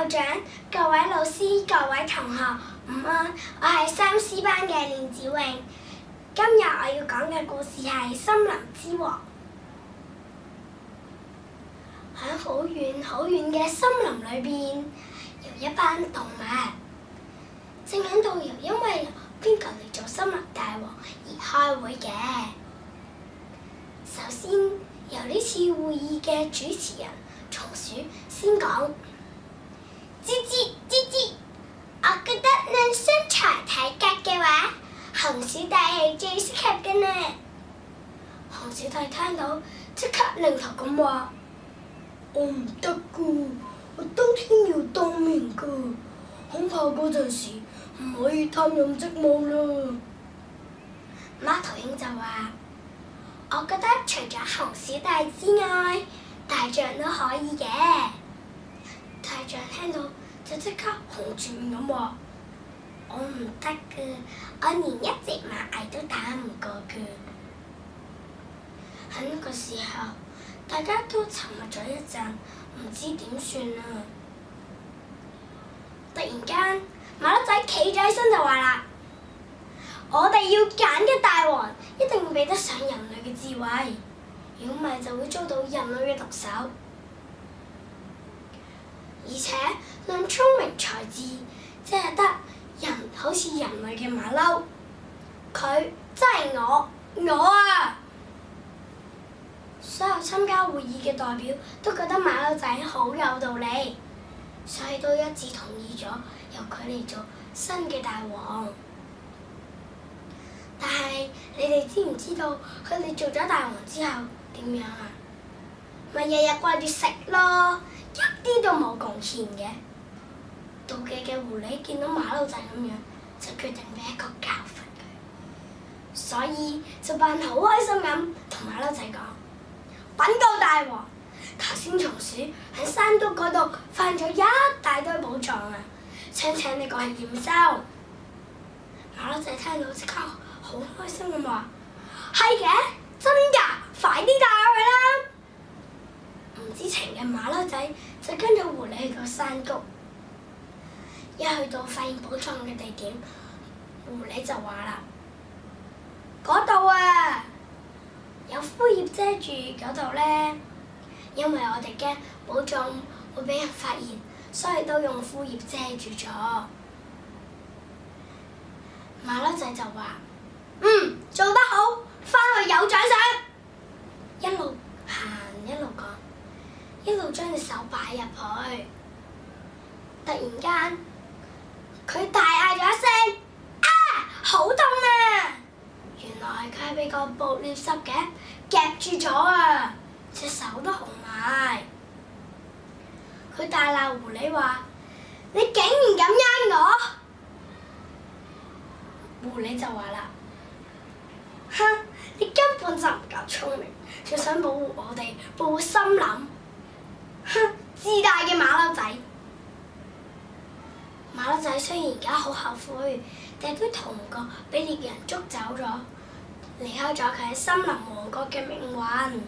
校長、各位老師、各位同學，午安！我係3C 班嘅練子穎。今日我要講嘅故事係《森林之王》。喺好遠好遠嘅森林裏邊，有一班動物，正喺度因為邊個嚟做森林大王而開會嘅。首先由呢次會議嘅主持人松鼠先講。吱吱，我覺得論身材體格嘅話，紅小弟係最適合嘅呢。紅小弟聽到即刻擰頭咁話：我唔得㗎，我當天要當面㗎，恐怕嗰陣時唔可以擔任職務啦。貓頭鷹就話：我覺得除咗紅小弟之外，大象都可以嘅。大象聽到就即刻紅住面咁話：我唔得㗎，我連一隻螞蟻都打唔過㗎。喺呢個時候，大家都沉默咗一陣，唔知點算啊！突然間，馬騮仔企咗起身就話啦：我哋要揀嘅大王一定會比得上人類嘅智慧，如果唔係就會遭到人類嘅毒手。而且論聰明才智，即係得人好似人類嘅馬騮，佢真係我啊！所有參加會議嘅代表都覺得馬騮仔好有道理，所以都一致同意咗由佢嚟做新嘅大王。但係你哋知唔知道佢哋做咗大王之後點樣啊？咪日日掛住食咯，一啲都冇貢獻嘅。妒忌嘅狐狸見到馬騮仔咁樣，就決定俾一個教訓佢，所以就扮好開心咁同馬騮仔講：稟告大王，頭先松鼠喺山谷嗰度發現咗一大堆寶藏啊！想請你過去驗收。馬騮仔聽到即刻好開心咁話：係嘅，真㗎，快啲帶我去啦！唔知情嘅馬騮仔就跟咗狐狸去到山谷。一去到發現寶藏嘅地點，狐狸就話啦：嗰度啊，有枯葉遮住嗰度呢，因為我哋驚寶藏會俾人發現，所以都用枯葉遮住咗。馬騮仔就話：做得好，返去有獎賞。一路行一路講，一路將隻手擺入去。突然間，佢大嗌咗一聲：啊！好痛啊！原來佢係俾個捕獵濕嘅夾住咗啊！隻手都紅埋。佢大鬧狐狸話：你竟然敢呃我！狐狸就話啦：哼，你根本就唔夠聰明，仲想保護我哋，保護森林。哼，自大嘅馬騮仔！馬騮仔雖然而家好後悔，但都逃唔過俾獵人捉走咗，離開咗佢喺森林王國嘅命運。